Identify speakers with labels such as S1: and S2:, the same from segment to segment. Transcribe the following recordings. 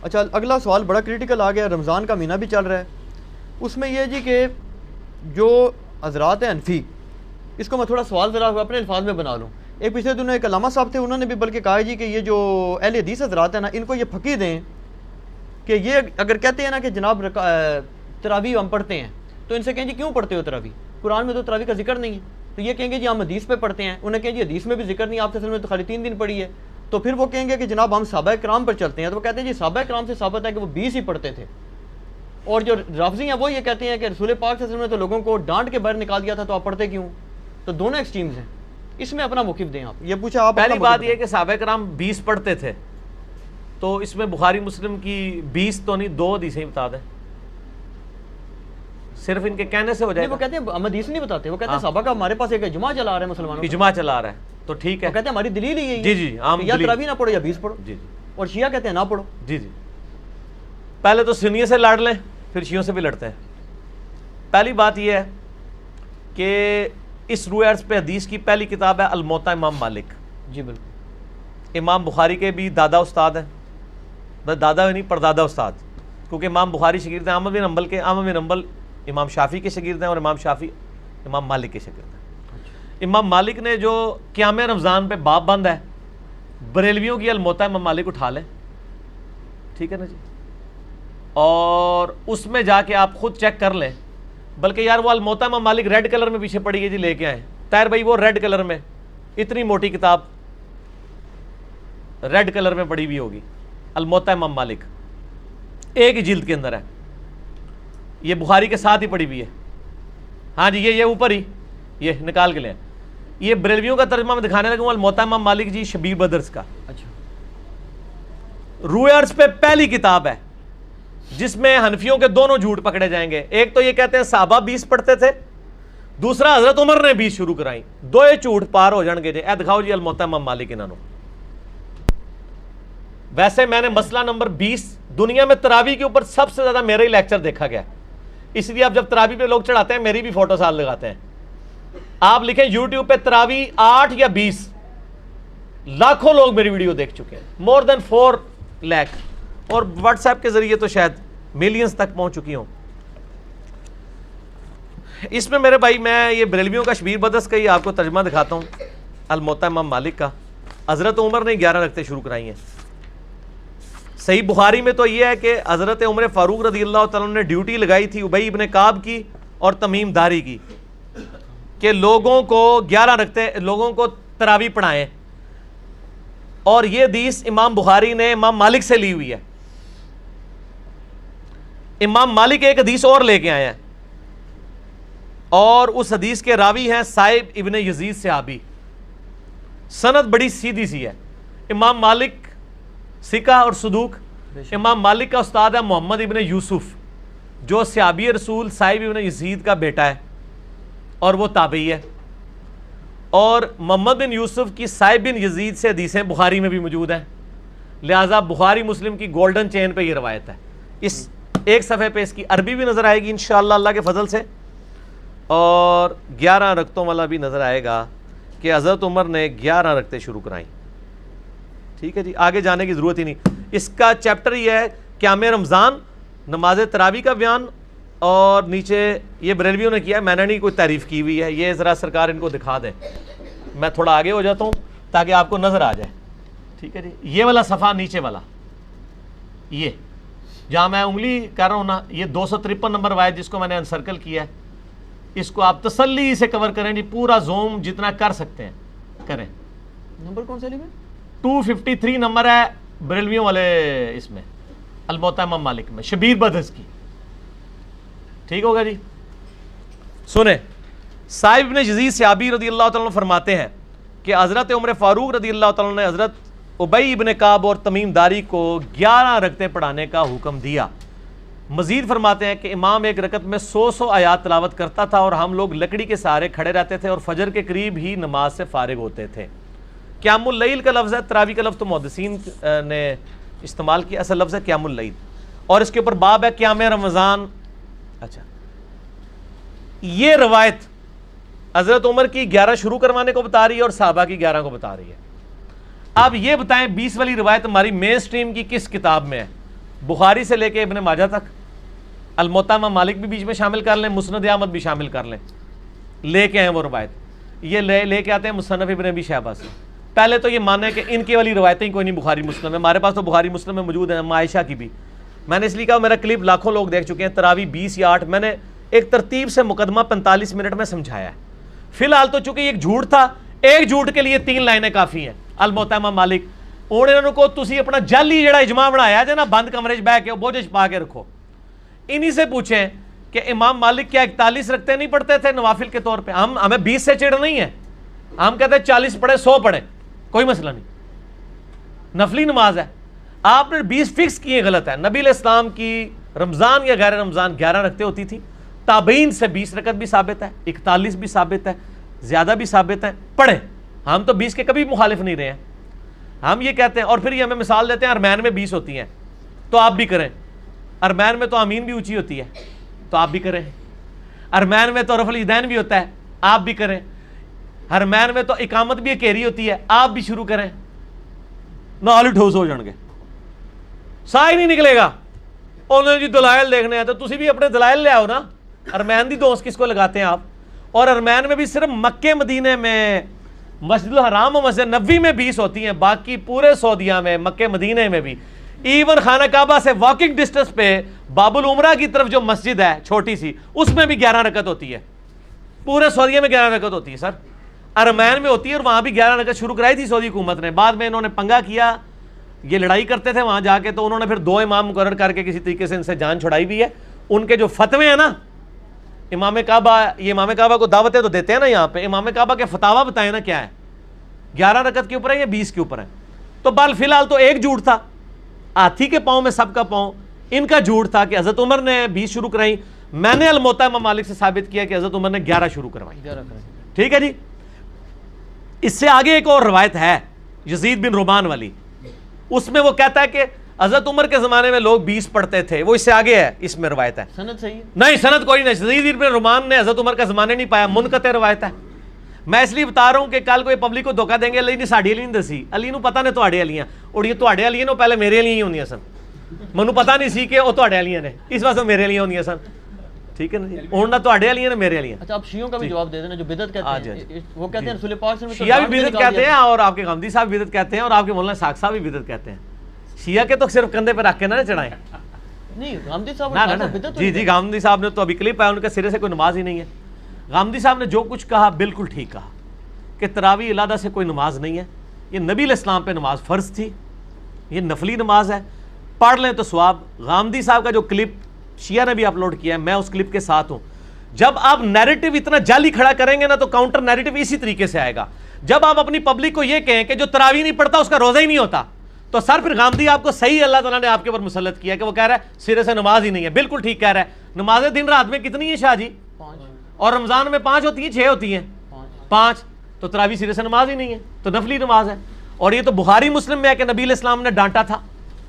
S1: اچھا اگلا سوال بڑا کریٹیکل آ گیا، رمضان کا مہینہ بھی چل رہا ہے، اس میں یہ جی کہ جو حضرات ہیں حنفی، اس کو میں تھوڑا سوال ذرا اپنے الفاظ میں بنا لوں. ایک پچھلے دنوں ایک علامہ صاحب تھے، انہوں نے بھی بلکہ کہا جی کہ یہ جو اہل حدیث حضرات ہیں نا، ان کو یہ پھکی دیں کہ یہ اگر کہتے ہیں نا کہ جناب تراویح ہم پڑھتے ہیں، تو ان سے کہیں جی کیوں پڑھتے ہو تراویح؟ قرآن میں تو تراویح کا ذکر نہیں ہے. تو یہ کہیں گے جی ہم حدیث پہ پڑھتے ہیں. انہیں کہیں جی حدیث میں بھی ذکر نہیں، آپ سے میں تو خالی 3 دن پڑھی ہے. تو پھر وہ کہیں گے کہ جناب ہم صحابہ کرام پر چلتے ہیں. تو وہ کہتے ہیں جی صحابہ کرام سے ثابت ہے کہ وہ 20 ہی پڑھتے تھے. اور جو رافضی ہیں وہ یہ کہتے ہیں کہ رسول پاک صلی اللہ علیہ وسلم نے تو لوگوں کو ڈانٹ کے باہر نکال دیا تھا، تو آپ پڑھتے کیوں؟ تو دونوں ایکسٹریمز ہیں، اس میں اپنا موقف دیں آپ. یہ پوچھا آپ.
S2: پہلی بات یہ کہ صحابہ کرام 20 پڑھتے تھے، تو اس میں بخاری مسلم کی 20 تو نہیں 2 حدیثیں بتا دیں، صرف ان کے کہنے سے ہو جائے گا.
S1: وہ کہتے ہیں ہم حدیث نہیں بتاتے، وہ کہتے ہیں صحابہ کا ہمارے پاس ایک اجماع چلا رہا ہے مسلمانوں کا.
S2: اجماع چلا رہا ہے تو ٹھیک ہے.
S1: وہ کہتے ہیں ہماری دلیل ہی
S2: جی جی عام
S1: یا تراویح نہ پڑھو یا 20 پڑھو.
S2: جی جی.
S1: اور شیعہ کہتے ہیں نہ پڑھو.
S2: جی جی. پہلے تو سنیوں سے لڑ لیں، پھر شیعوں سے بھی لڑتے ہیں. پہلی بات یہ ہے کہ اس روح عرض پہ حدیث کی پہلی کتاب ہے الموطا امام مالک.
S1: جی بالکل.
S2: امام بخاری کے بھی دادا استاد ہیں، بس دادا نہیں پردادا استاد، کیونکہ امام بخاری شاگرد ہیں احمد بن حنبل کے. احمد بن حنبل امام شافعی کے شاگرد ہیں، اور امام شافعی امام مالک کے شاگرد ہیں. امام مالک نے جو قیام رمضان پہ باب بند ہے، بریلویوں کی الموطا امام مالک اٹھا لیں، ٹھیک ہے نا جی، اور اس میں جا کے آپ خود چیک کر لیں. بلکہ یار وہ الموطا امام مالک ریڈ کلر میں پیچھے پڑی ہے جی، لے کے آئیں طاہر بھائی، وہ ریڈ کلر میں اتنی موٹی کتاب ریڈ کلر میں پڑی ہوئی ہوگی، الموطا امام مالک ایک ہی جلد کے اندر ہے، یہ بخاری کے ساتھ ہی پڑی ہوئی ہے. ہاں جی یہ اوپر ہی یہ نکال کے لیں. یہ بریلویوں کا ترجمہ میں دکھانے لگا ہوں، الموطا امام مالک جی شبیر بدرس کا.
S1: اچھا.
S2: روح عرض پہ پہلی کتاب ہے جس میں حنفیوں کے دونوں جھوٹ پکڑے جائیں گے. ایک تو یہ کہتے ہیں صحابہ 20 پڑھتے تھے، دوسرا حضرت عمر نے 20 شروع کرائیں. دو جھوٹ پار ہو جان گے جی. اے دکھاؤ جی الموطا امام مالک انہوں. ویسے میں نے مسئلہ نمبر 20 دنیا میں تراویح کے اوپر سب سے زیادہ میرا ہی لیکچر دیکھا گیا، اس لیے اب جب تراویح پہ لوگ چڑھاتے ہیں میری بھی فوٹو ساتھ لگاتے ہیں. آپ لکھیں یوٹیوب پہ تراویح 8 یا 20، لاکھوں لوگ میری ویڈیو دیکھ چکے ہیں، مور دین 4 لاکھ، اور واٹس ایپ کے ذریعے تو شاید ملینز تک پہنچ چکی ہوں. اس میں میرے بھائی میں یہ بریلویوں کا شبیر بدرس کا ہی آپ کو ترجمہ دکھاتا ہوں، الموطا امام مالک کا. حضرت عمر نے 11 رکعتیں شروع کرائی ہیں. صحیح بخاری میں تو یہ ہے کہ حضرت عمر فاروق رضی اللہ تعالیٰ نے ڈیوٹی لگائی تھی ابی ابن کعب کی اور تمیم داری کی کہ لوگوں کو 11 رکعتیں لوگوں کو تراویح پڑھائیں. اور یہ حدیث امام بخاری نے امام مالک سے لی ہوئی ہے. امام مالک ایک حدیث اور لے کے آئے ہیں، اور اس حدیث کے راوی ہیں صاحب ابن یزید صحابی. سند بڑی سیدھی سی ہے. امام مالک ثقہ اور صدوق. امام مالک کا استاد ہے محمد ابن یوسف، جو صحابی رسول صاحب ابن یزید کا بیٹا ہے اور وہ تابعی ہے. اور محمد بن یوسف کی صاحب بن یزید سے حدیثیں بخاری میں بھی موجود ہیں، لہٰذا بخاری مسلم کی گولڈن چین پہ یہ روایت ہے. اس ایک صفحے پہ اس کی عربی بھی نظر آئے گی انشاءاللہ اللہ کے فضل سے، اور 11 رکعتوں والا بھی نظر آئے گا کہ حضرت عمر نے 11 رکعتیں شروع کرائیں. ٹھیک ہے جی، آگے جانے کی ضرورت ہی نہیں. اس کا چیپٹر یہ ہے قیام رمضان، نماز تراویح کا بیان، اور نیچے یہ بریلویوں نے کیا ہے، میں نے نہیں کوئی تعریف کی ہوئی ہے. یہ ذرا سرکار ان کو دکھا دیں، میں تھوڑا آگے ہو جاتا ہوں تاکہ آپ کو نظر آ جائے. ٹھیک ہے جی، یہ والا صفحہ نیچے والا، یہ جہاں میں انگلی کر رہا ہوں نا، یہ 253 نمبر روایت جس کو میں نے انسرکل کیا ہے، اس کو آپ تسلی سے کور کریں جی، پورا زوم جتنا کر سکتے ہیں کریں.
S1: نمبر کون سے لے
S2: 253 نمبر ہے بریلویوں والے اس میں الموطا امام مالک میں شبیر بدرس کی. ٹھیک ہوگا جی. سنیں، صاحب ابن یزید صحابی رضی اللہ تعالیٰ عنہ فرماتے ہیں کہ حضرت عمر فاروق رضی اللہ تعالیٰ عنہ نے حضرت ابی ابن کعب اور تمیم داری کو 11 رکعتیں پڑھانے کا حکم دیا. مزید فرماتے ہیں کہ امام ایک رکعت میں 100 آیات تلاوت کرتا تھا، اور ہم لوگ لکڑی کے سہارے کھڑے رہتے تھے اور فجر کے قریب ہی نماز سے فارغ ہوتے تھے. قیام اللیل کا لفظ ہے، تراویح کا لفظ تو محدثین نے استعمال کیا، اصل لفظ ہے قیام اللیل، اور اس کے اوپر باب ہے قیام رمضان. اچھا، یہ روایت حضرت عمر کی 11 شروع کروانے کو بتا رہی ہے اور صحابہ کی 11 کو بتا رہی ہے. اب یہ بتائیں 20 والی روایت ہماری مین سٹریم کی کس کتاب میں ہے؟ بخاری سے لے کے ابن ماجہ تک، الموطا امام مالک بھی بیچ میں شامل کر لیں، مسند احمد بھی شامل کر لیں، لے کے ہیں وہ روایت، یہ لے کے آتے ہیں مصنف ابن ابی شیبہ سے۔ پہلے تو یہ مانے کہ ان کی والی روایتیں کوئی نہیں بخاری مسلم میں، ہمارے پاس تو بخاری مسلم میں موجود ہیں، عائشہ کی بھی۔ میں نے اس لیے کہا میرا کلپ لاکھوں لوگ دیکھ چکے ہیں، تراویح 20 یا 8، میں نے ایک ترتیب سے مقدمہ 45 منٹ میں سمجھایا ہے۔ فی الحال تو چونکہ ایک جھوٹ تھا، ایک جھوٹ کے لیے 3 لائنیں کافی ہیں۔ الموطا امام مالک انہوں کو تسی اپنا جعلی جڑا اجماع بنایا جے نا، بند کمرے 'چ بیٹھ کے بوجھ پا کے رکھو، انہی سے پوچھیں کہ امام مالک کیا 41 رکھتے نہیں پڑھتے تھے نوافل کے طور پہ؟ ہمیں 20 سے چڑ نہیں ہے، ہم کہتے ہیں 40 پڑھے 100 پڑھے، کوئی مسئلہ نہیں، نفلی نماز ہے۔ آپ نے 20 فکس کیے غلط ہے۔ نبی علیہ السلام کی رمضان یا غیر رمضان 11 رکھتے ہوتی تھی، تابعین سے 20 رکعت بھی ثابت ہے، 41 بھی ثابت ہے، زیادہ بھی ثابت ہے، پڑھیں۔ ہم تو 20 کے کبھی مخالف نہیں رہے ہیں، ہم یہ کہتے ہیں۔ اور پھر یہ ہمیں مثال دیتے ہیں ارمین میں 20 ہوتی ہیں تو آپ بھی کریں، ارمین میں تو آمین بھی اونچی ہوتی ہے تو آپ بھی کریں، ارمین میں تو رفع الیدین بھی ہوتا ہے آپ بھی کریں، ارمین میں تو اقامت بھی اکیری ہوتی ہے آپ بھی شروع کریں، نال ٹھوس ہو جان گے، سا ہی نہیں نکلے گا۔ انہوں جی دلائل دیکھنے ہیں تو تسی بھی اپنے دلائل لے آؤ نا۔ ارمین دی دوست کس کو لگاتے ہیں آپ؟ اور ارمین میں بھی صرف مکے مدینے میں، مسجد الحرام و مسجد نبوی میں 20 ہوتی ہیں، باقی پورے سعودیہ میں، مکے مدینے میں بھی، ایون خانہ کعبہ سے واکنگ ڈسٹنس پہ باب العمرہ کی طرف جو مسجد ہے چھوٹی سی، اس میں بھی 11 رکعت ہوتی ہے، پورے سعودیہ میں 11 رکعت ہوتی ہے سر، ارمین میں ہوتی ہے، اور وہاں بھی 11 رکعت شروع کرائی تھی سعودی حکومت نے، بعد میں انہوں نے پنگا کیا، یہ لڑائی کرتے تھے وہاں جا کے، تو انہوں نے پھر 2 امام مقرر کر کے کسی طریقے سے ان سے جان چھڑائی بھی ہے۔ ان کے جو فتوے ہیں نا، امام کعبہ، یہ امام کعبہ کو دعوتیں تو دیتے ہیں نا یہاں پہ، امام کعبہ کے فتاوا بتائیں نا کیا ہے، 11 رکعت کے اوپر ہے یا 20 کے اوپر ہے؟ تو بال فی الحال تو ایک جھوٹ تھا، ہاتھی کے پاؤں میں سب کا پاؤں، ان کا جھوٹ تھا کہ حضرت عمر نے 20 شروع کرائی، میں نے الموطا امام مالک سے ثابت کیا کہ حضرت عمر نے 11 شروع کروائی۔ ٹھیک ہے جی۔ اس سے آگے ایک اور روایت ہے یزید بن رومان والی، اس میں وہ کہتا ہے کہ حضرت عمر کے زمانے میں لوگ 20 پڑھتے تھے، وہ اس سے آگے ہے، اس میں روایت ہے،
S1: سند صحیح ہے؟
S2: نہیں سند کوئی نہیں، یزید بن رومان نے حضرت عمر کا زمانے نہیں پایا، منقطع روایت ہے۔ میں اس لیے بتا رہا ہوں کہ کل کوئی پبلک کو دھوکہ دیں گے علی نے ساڈی علی نہیں دسی، علی نو پتہ نے تواڈے علیاں، اور یہ تواڈے علی نو پہلے میرے علی ہی ہوندیاں سن، مینوں پتہ نہیں سی کہ وہ تواڈے علی نے، اس واسطے میرے علی ہوندیاں سن، ٹھیک ہے نا جی، ہن نہ تواڈے علی نے میرے علی ہیں۔
S1: اچھا آپ شیعوں کا بھی جواب دے دینا جو بدعت کہتے ہیں، وہ کہتے ہیں رسول پاک صلی اللہ علیہ وسلم
S2: شیعہ بھی بدعت کہتے ہیں، اور آپ کے غامدی صاحب بدعت کہتے ہیں، اور آپ کے مولانا ساق صاحب بھی بدعت کہتے ہیں۔ شیعہ کے تو صرف کندھے پہ رکھ کے نہ چڑھائیں،
S1: نہیں غامدی صاحب بدعت،
S2: جی جی، غامدی صاحب نے تو ابھی کلپ ہے ان کے سرے سے کوئی نماز ہی نہیں ہے۔ غامدی صاحب نے جو کچھ کہا بالکل ٹھیک کہا کہ تراویح علیحدہ سے کوئی نماز نہیں ہے، یہ نبی علیہ السلام پہ نماز فرض تھی، یہ نفلی نماز ہے، پڑھ لیں تو ثواب۔ غامدی صاحب کا جو کلپ شیعہ نے بھی اپلوڈ کیا ہے، میں اس کلپ کے ساتھ ہوں۔ جب آپ نیریٹو اتنا جعلی کھڑا کریں گے نا تو کاؤنٹر نیریٹو اسی طریقے سے آئے گا۔ جب آپ اپنی پبلک کو یہ کہیں کہ جو تراویح نہیں پڑھتا اس کا روزہ ہی نہیں ہوتا، تو سر پھر غامدی آپ کو صحیح اللہ تعالیٰ نے آپ کے اوپر مسلط کیا کہ وہ کہہ رہا ہے سرے سے نماز ہی نہیں ہے، بالکل ٹھیک کہہ رہا ہے۔ نمازیں دن رات میں کتنی ہیں شاہ جی؟
S1: 5،
S2: اور رمضان میں 5 ہوتی ہیں 6 ہوتی ہیں 5، تو تراویح سرے سے نماز ہی نہیں ہے، تو نفلی نماز ہے۔ اور یہ تو بخاری مسلم میں ہے کہ نبی علیہ السلام نے ڈانٹا تھا،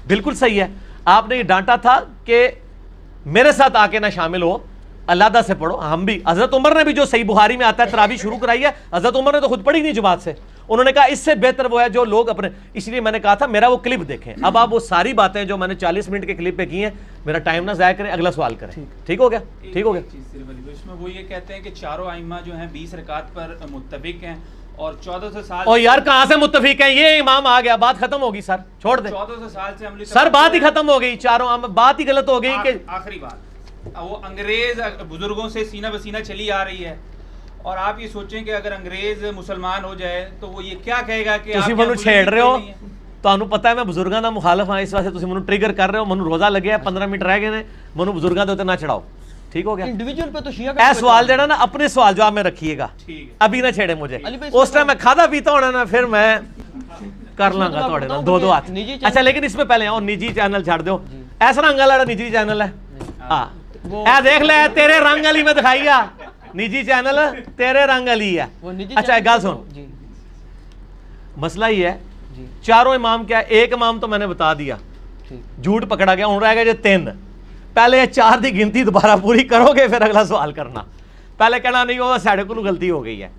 S2: بالکل صحیح ہے، آپ نے یہ ڈانٹا تھا کہ میرے ساتھ آ کے نہ شامل ہو، علیحدہ سے پڑھو۔ ہم بھی، حضرت عمر نے بھی جو صحیح بخاری میں آتا ہے تراویح شروع کرائی ہے، حضرت عمر نے تو خود پڑھی نہیں جماعت سے، انہوں نے کہا اس سے بہتر وہ ہے جو لوگ اپنے، اس لیے میں نے کہا تھا میرا وہ کلپ دیکھیں۔ اب آپ وہ ساری باتیں جو میں نے 40 منٹ کے کلپ پہ کی ہیں، میرا ٹائم نہ ضائع کریں، اگلا سوال کریں۔ ٹھیک ہو گیا؟ ٹھیک ہو گیا۔
S3: اس میں وہ یہ کہتے ہیں کہ چاروں ائمہ جو ہیں 20 رکعت پر متفق ہیں، اور 1400 سال،
S2: اور یار کہاں سے متفق ہیں؟ یہ امام آ گیا، بات ختم ہوگی سر، چھوڑ دیں
S3: 1400 سال سے عملی
S2: سر، بات ہی ختم ہو گئی، چاروں بات ہی غلط ہو گئی کہ
S3: آخری بات وہ انگریز بزرگوں سے سینہ بسینہ چلی آ رہی ہے، اور آپ یہ سوچیں کہ اگر انگریز مسلمان ہو جائے تو وہ یہ کیا کہے گا کہ
S2: تسی منو چھیڑ رہے ہو، تانوں پتہ ہے میں بزرگاں دا مخالف ہاں، اس واسطے تسی منو ٹریگر کر رہے ہو، منو روزہ لگیا ہے 15 منٹ رہ گئے نے، منو بزرگاں دے اوتے نہ چڑھاؤ، ٹھیک ہو گیا؟
S1: انڈیویجول پہ تو شیعہ
S2: اے سوال جڑا نا اپنے سوال جواب میں رکھیے گا، ابھی نہ چھیڑے مجھے، اس ٹائم میں کھادا پیتا ہونا نا پھر میں کر لوں گا تھوڑے نا 2 ہاتھ۔ اچھا لیکن اس میں پہلے اور نجی چینل چھاڑ دو، ایسا رنگ والا نجی چینل ہے، ہاں اے دیکھ لے تیرے رنگ والی میں دکھائیا، نجی چینل تیرے رنگ والی ہے۔ اچھا ایک گل سن، مسئلہ یہ ہے چاروں امام کیا ہے، ایک امام تو میں نے بتا دیا جھوٹ پکڑا گیا، ہوں رہ گئے جو 3، پہلے 4 دی گنتی دوبارہ پوری کرو گے پھر اگلا سوال کرنا، پہلے کہنا نہیں وہ ساڑھے کو غلطی ہو گئی ہے۔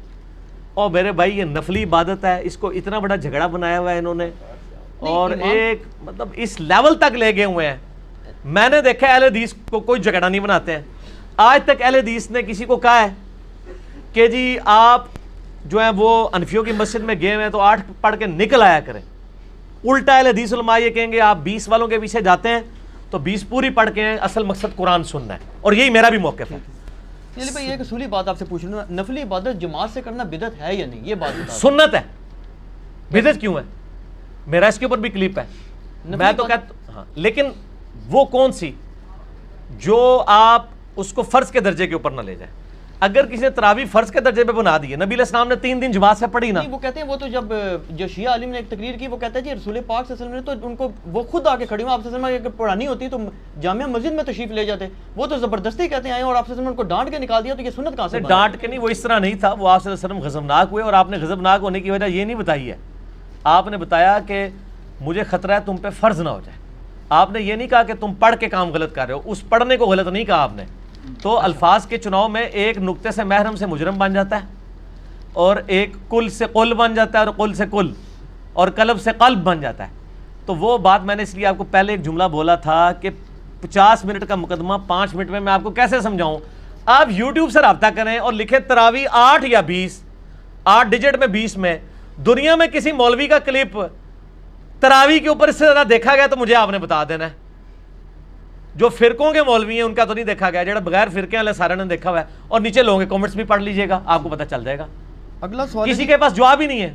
S2: اور میرے بھائی یہ نفلی عبادت ہے، اس کو اتنا بڑا جھگڑا بنایا ہوا ہے انہوں نے، اور ایک مطلب اس لیول تک لے گئے ہوئے ہیں میں نے دیکھا اہل حدیث کو کوئی جھگڑا نہیں بناتے ہیں. آج تک اہل حدیث نے کسی کو کہا ہے کہ جی آپ جو ہیں وہ انفیوں کی مسجد میں گئے ہیں تو 8 پڑھ کے نکل آیا کریں. الٹا اہل حدیث علماء یہ کہیں گے آپ 20 والوں کے پیچھے جاتے ہیں تو 20 پوری پڑھ کے ہیں, اصل مقصد قرآن سننا ہے. اور یہی میرا بھی موقف ہے.
S1: چلیے بھائی ایک اصولی بات آپ سے پوچھ لوں, نفلی عبادت جماعت سے کرنا بدعت ہے یا نہیں, یہ بات بتا.
S2: سنت ہے, بدعت کیوں ہے؟ میرا اس کے اوپر بھی کلپ ہے. میں تو کہتا ہاں, لیکن وہ کون سی جو آپ اس کو فرض کے درجے کے اوپر نہ لے جائیں. اگر کسی نے تراویح فرض کے درجے پہ بنا دی ہے, نبی علیہ السلام نے 3 دن جماعت سے پڑھی نا.
S1: وہ کہتے ہیں وہ تو جب جو شیعہ عالم نے ایک تقریر کی وہ کہتا ہے جی رسول پاک صلی اللہ علیہ وسلم نے تو ان کو وہ خود آ کے کھڑی ہوں, آپ صلی اللہ علیہ وسلم اگر پڑھانی ہوتی تو جامعہ مسجد میں تشریف لے جاتے. وہ تو زبردستی کہتے ہیں آئے اور آپ صلی اللہ علیہ وسلم نے ان کو ڈانٹ کے نکال دیا, تو یہ سنت کہاں سے؟
S2: ڈانٹ کے نہیں, وہ اس طرح نہیں تھا. وہ آپ صلی اللہ علیہ وسلم غضبناک ہوئے اور آپ نے غضبناک ہونے کی وجہ یہ نہیں بتائی ہے. آپ نے بتایا کہ مجھے خطرہ ہے تم پہ فرض نہ ہو جائے. آپ نے یہ نہیں کہا کہ تم پڑھ کے کام غلط کر رہے ہو, اس پڑھنے کو غلط نہیں کہا آپ نے. تو الفاظ کے چناؤ میں ایک نقطے سے محرم سے مجرم بن جاتا ہے, اور ایک کل سے قل بن جاتا ہے, اور قل سے کل, اور قلب سے قلب بن جاتا ہے. تو وہ بات میں نے اس لیے آپ کو پہلے ایک جملہ بولا تھا کہ 50 منٹ کا مقدمہ 5 منٹ میں آپ کو کیسے سمجھاؤں. آپ یوٹیوب سے رابطہ کریں اور لکھیں تراویح 8 یا 20, 8 ڈیجٹ میں 20 میں. دنیا میں کسی مولوی کا کلپ تراویح کے اوپر اس سے زیادہ دیکھا گیا تو مجھے آپ نے بتا دینا ہے. جو فرقوں کے مولوی ہیں ان کا تو نہیں دیکھا گیا, جڑا بغیر فرقے والے سارے نے دیکھا ہوا ہے. اور نیچے لوگوں کے کامنٹس بھی پڑھ لیجئے گا, آپ کو پتہ چل جائے گا.
S1: اگلا سوال
S2: کسی کے پاس جواب ہی نہیں ہے.